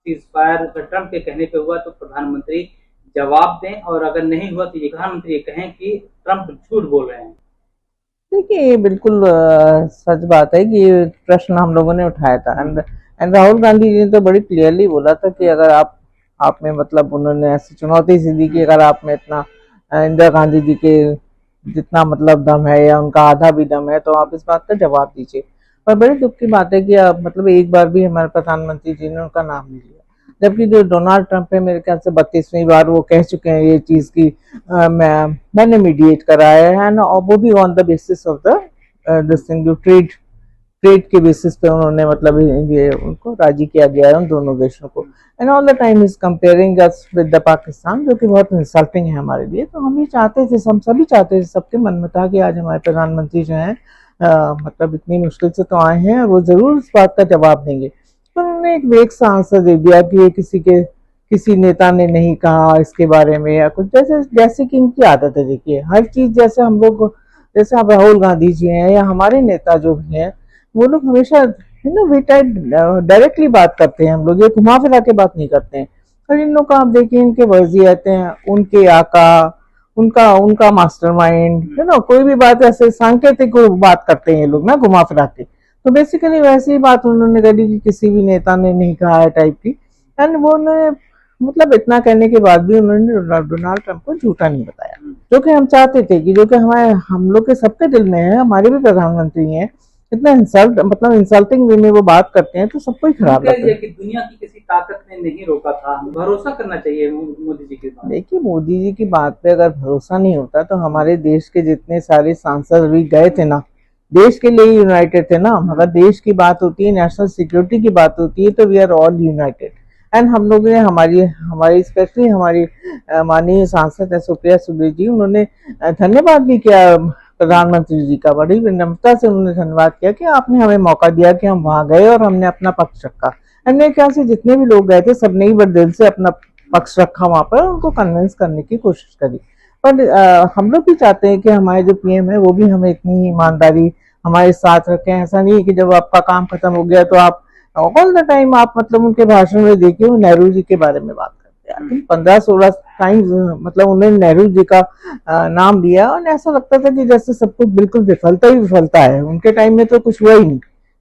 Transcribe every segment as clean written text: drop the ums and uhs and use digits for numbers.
Cease fire Trump के कहने पे हुआ तो प्रधानमंत्री जवाब दें, और अगर नहीं हुआ तो ये प्रधानमंत्री ये कहें कि ट्रंप झूठ बोल रहे हैं। देखिए ये बिल्कुल सच बात है कि ये प्रश्न हम लोगों ने उठाया था। एंड राहुल गांधी जी ने तो बड़ी क्लियरली बोला था कि अगर आप में मतलब उन्होंने ऐसी चुनौती सी दी कि अगर आप में इतना इंदिरा गांधी जी के जितना मतलब दम है या उनका आधा भी दम है तो आप इस बात का जवाब दीजिए। पर बड़े दुख की बात है कि आप मतलब एक बार भी हमारे प्रधानमंत्री जी ने उनका नाम नहीं लिया, जबकि जो डोनाल्ड ट्रंप है मेरे ख्याल से 32वीं बार वो कह चुके हैं ये चीज की मैंने मीडिएट कराया है ना, और वो भी on the basis of the this thing जो ट्रेड ट्रेड के बेसिस पे उन्होंने मतलब ये उनको राजी किया गया है उन दोनों देशों को। And all the time is comparing us with the Pakistan, जो कि बहुत इंसल्टिंग है हमारे लिए। तो हम ये चाहते थे, हम सभी चाहते थे, सबके मन में था कि आज हमारे प्रधानमंत्री जो है मतलब इतनी मुश्किल से तो आए हैं और वो जरूर इस बात का जवाब देंगे। पर उन्होंने एक वेग सा आंसर दे दिया कि ये किसी नेता ने नहीं कहा इसके बारे में या कुछ, जैसे जैसे कि इनकी आदत है। देखिए हर चीज जैसे हम लोग, जैसे अब राहुल गांधी जी हैं या हमारे नेता जो भी हैं, वो लोग हमेशा डायरेक्टली बात करते हैं, हम लोग ये घुमा फिरा के बात नहीं करते हैं। और इन लोग का आप देखिए इनके वजीयत हैं, उनके आका, उनका उनका मास्टरमाइंड है ना, कोई भी बात ऐसे सांकेतिक बात करते हैं ये लोग ना घुमा फिरा के। तो बेसिकली वैसी ही बात उन्होंने करी कि किसी भी नेता ने नहीं कहा है टाइप की। एंड वो उन्होंने मतलब इतना कहने के बाद भी उन्होंने डोनाल्ड ट्रंप को झूठा नहीं बताया, जो कि हम चाहते थे कि जो कि हमारे हम लोग के सबके दिल में है, हमारे भी प्रधानमंत्री हैं, इतना इंसल्ट मतलब इंसल्टिंग वे में वो बात करते हैं तो सबको ही खराब लगता है। कि दुनिया की किसी ताकत ने नहीं रोका था, भरोसा करना चाहिए मोदी जी के बात। देखिए मोदी जी की बात पे अगर भरोसा नहीं होता तो हमारे देश के जितने सारे सांसद भी गए थे ना, देश के लिए यूनाइटेड थे ना। अगर देश की बात होती है, नेशनल सिक्योरिटी की बात होती है तो we are all united. And हम लोग ने हमारी हमारी स्पेशली हमारी माननीय सांसद है सुप्रिया सुले जी, उन्होंने धन्यवाद भी किया प्रधानमंत्री जी का, बड़ी विनम्रता से उन्होंने धन्यवाद किया कि आपने हमें मौका दिया कि हम वहां गए और हमने अपना पक्ष रखा। एंड मेरे ख्याल से जितने भी लोग गए थे सबने ही बड़े दिल से अपना पक्ष रखा वहां पर, उनको कन्विंस करने की कोशिश करी। पर हम लोग भी चाहते हैं कि हमारे जो पीएम है वो भी हमें इतनी ईमानदारी हमारे साथ रखें। ऐसा नहीं है कि जब आपका काम खत्म हो गया तो आप ऑल द टाइम आप मतलब उनके भाषण में देखिए वो नेहरू जी के बारे में बात करते हैं। 15-16 टाइम्स मतलब उन्होंने नेहरू जी का नाम लिया और ऐसा लगता था कि जैसे सब कुछ बिल्कुल विफलता ही विफलता है, उनके टाइम में तो कुछ हुआ ही नहीं,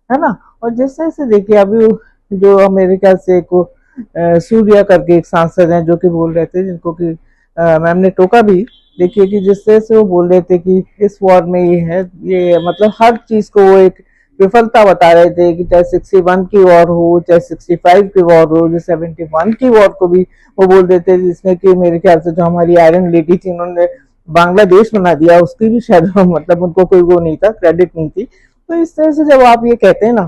है ना। और जिस तरह से देखिए अभी जो अमेरिका से को सूर्या करके एक सांसद हैं जो कि बोल रहे थे, जिनको कि मैम ने टोका भी। देखिए कि जिस तरह से वो बोल रहे थे कि इस वॉर में ये है, ये मतलब हर चीज को वो एक विफलता बता रहे थे कि चाहे 61 की वॉर हो, चाहे 65 की वॉर हो, जो 71 की वॉर को भी वो बोल देते, जिसमें कि मेरे ख्याल से जो हमारी आयरन लेडी थी उन्होंने बांग्लादेश बना दिया, उसकी भी शायद मतलब उनको कोई वो नहीं था, क्रेडिट नहीं थी। तो इस तरह से जब आप ये कहते हैं ना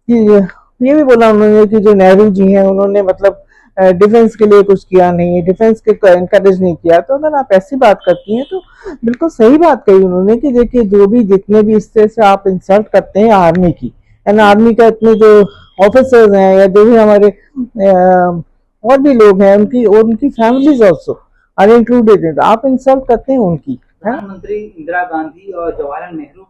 कि ये भी बोला उन्होंने कि जो नेहरू जी हैं उन्होंने मतलब डिफेंस के लिए कुछ किया नहीं, डिफेंस के एनकरेज नहीं किया, तो अगर आप ऐसी बात करती हैं तो बिल्कुल सही बात कही उन्होंने कि देखिए जो भी जितने भी इस तरह से आप इंसल्ट करते हैं आर्मी की, एंड आर्मी का इतने जो ऑफिसर्स हैं या जो भी हमारे और भी लोग हैं उनकी और उनकी फैमिलीज ऑल्सो आर इंक्लूडेड, आप इंसल्ट करते हैं उनकी। प्रधानमंत्री इंदिरा गांधी और जवाहरलाल नेहरू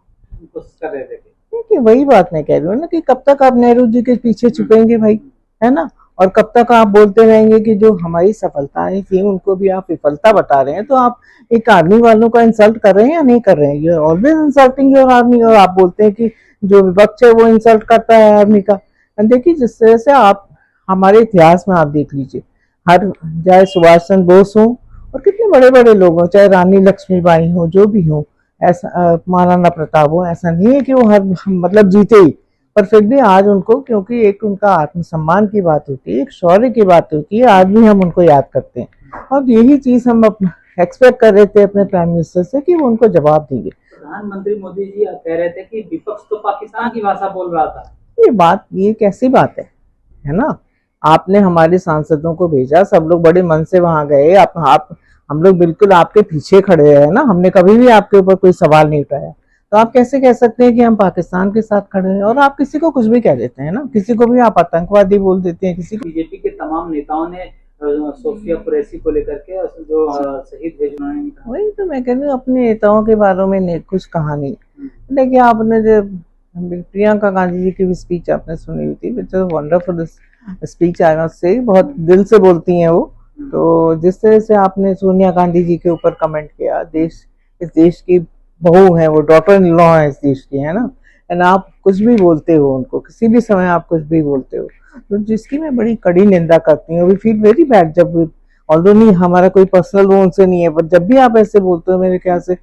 कोशिश कर रहे थे। देखिए वही बात मैं कह रही हूँ ना कि कब तक आप नेहरू जी के पीछे छुपेंगे भाई, है ना। और कब तक आप बोलते रहेंगे कि जो हमारी सफलताएं थी उनको भी आप विफलता बता रहे हैं। तो आप एक आर्मी वालों का इंसल्ट कर रहे हैं या नहीं कर रहे हैं? You are always insulting your army. और आप बोलते हैं कि जो विपक्ष है वो इंसल्ट करता है आर्मी का। देखिए जिस तरह से आप हमारे इतिहास में आप देख लीजिए, हर चाहे सुभाष चंद्र बोस हो और कितने बड़े बड़े लोग हों, चाहे रानी लक्ष्मीबाई हो, जो भी हो, ऐसा महाराणा प्रताप हो, ऐसा नहीं है कि वो हर मतलब जीते ही, पर फिर भी आज उनको, क्योंकि एक उनका आत्मसम्मान की बात होती है, एक शौर्य की बात होती है, आज भी हम उनको याद करते हैं। और यही चीज हम एक्सपेक्ट कर रहे थे अपने प्राइम मिनिस्टर से कि वो उनको जवाब देंगे। प्रधानमंत्री मोदी जी कह रहे थे कि विपक्ष तो पाकिस्तान की भाषा बोल रहा था। ये कैसी बात है ना। आपने हमारे सांसदों को भेजा, सब लोग बड़े मन से वहां गए, आप हम लोग बिल्कुल आपके पीछे खड़े हैं ना, हमने कभी भी आपके ऊपर कोई सवाल नहीं उठाया। तो आप कैसे कह सकते हैं कि हम पाकिस्तान के साथ खड़े हैं? और आप किसी को कुछ भी कह देते हैं ना, किसी को भी आप आतंकवादी बोल देते हैं, किसी को। बीजेपी के तमाम नेताओं ने सोफिया कुरैशी को लेकर के जो शहीद हुए, उन्होंने वही तो मैं कह रही हूँ, अपने नेताओं के बारे में कुछ कहा नहीं। देखिए आपने जो प्रियंका गांधी जी की भी स्पीच आपने सुनी हुई थी, which is wonderful speech I must say, बहुत दिल से बोलती हैं वो। तो जिस तरह से आपने सोनिया गांधी जी के ऊपर कमेंट किया, इस देश की बहू है वो, डॉटर इन लॉ है इस देश की, है ना, एंड आप कुछ भी बोलते हो उनको, किसी भी समय आप कुछ भी बोलते हो, तो जिसकी मैं बड़ी कड़ी निंदा करती हूँ। वी फील वेरी बैड जब, ऑल्दो नहीं हमारा कोई पर्सनल वो उनसे नहीं है, पर जब भी आप ऐसे बोलते हो मेरे ख्याल से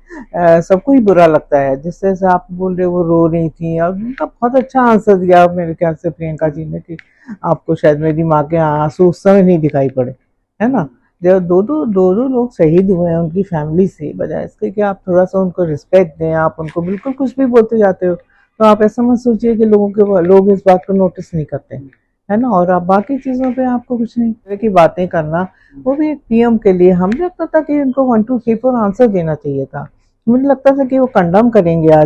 सबको ही बुरा लगता है। जिस तरह से आप बोल रहे हो वो रो रही थी, और उनका बहुत अच्छा आंसर दिया मेरे ख्याल से प्रियंका जी ने, कि आपको शायद मेरी माँ के आंसू उस समय नहीं दिखाई पड़े, है ना। जब दो दो लोग शहीद हुए हैं उनकी फैमिली से, बजाय इसके कि आप थोड़ा सा उनको रिस्पेक्ट दें, आप उनको बिल्कुल कुछ भी बोलते जाते हो। तो आप ऐसा मत सोचिए कि लोग इस बात को नोटिस नहीं करते, है ना। और आप बाकी चीजों पे आपको कुछ नहीं, तरह की बातें करना, वो भी एक पीएम के लिए, हमें लगता था कि उनको 1 2 3 4 आंसर देना चाहिए था। मुझे लगता था कि वो कंडम करेंगे आज।